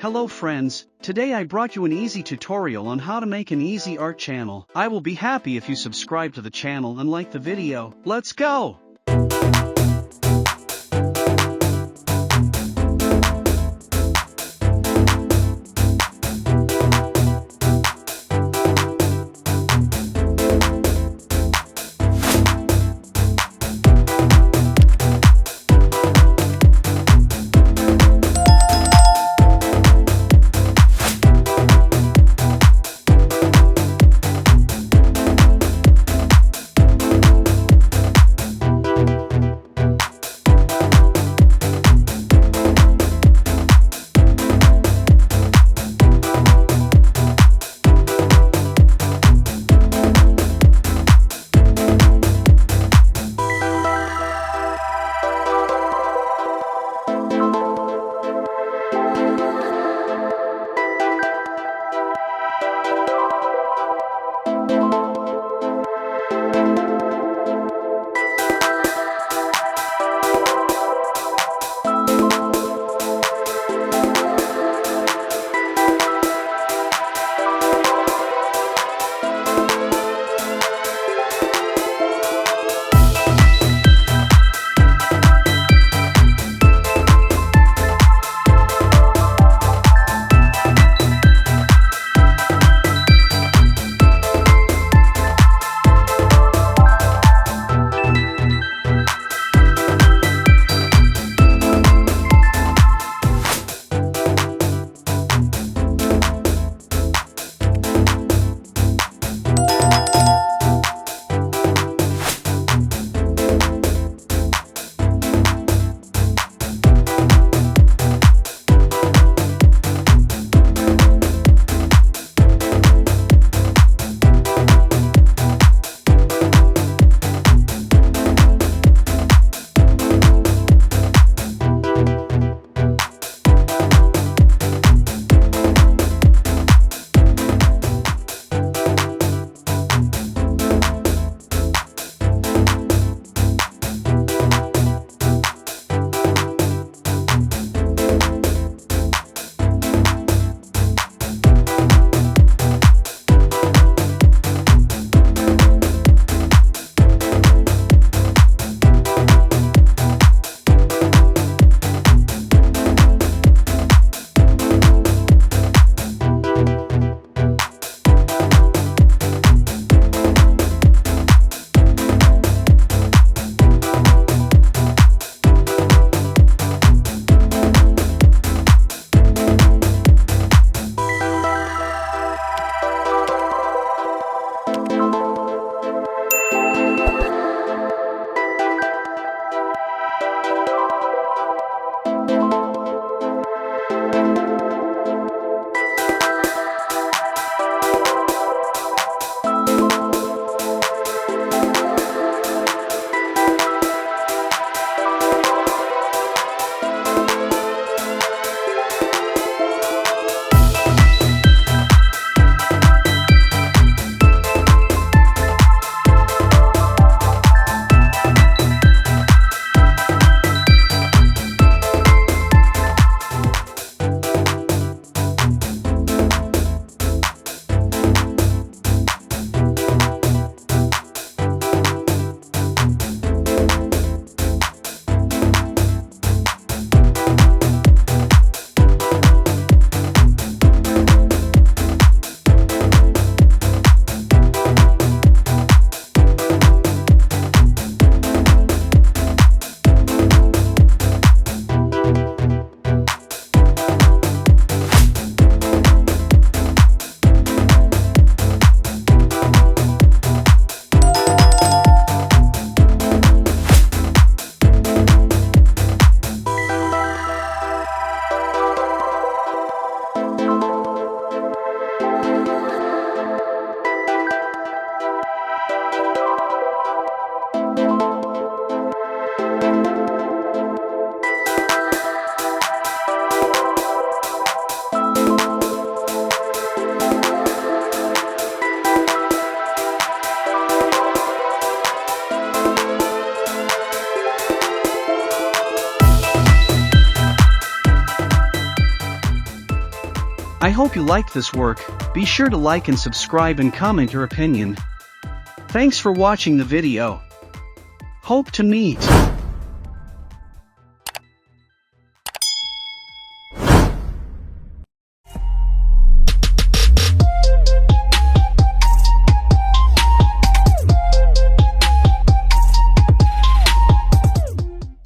Hello friends, today I brought you an easy tutorial on how to make an easy art channel. I will be happy if you subscribe to the channel and like the video. Let's go! I hope you liked this work. Be sure to like and subscribe and comment your opinion. Thanks for watching the video. Hope to meet.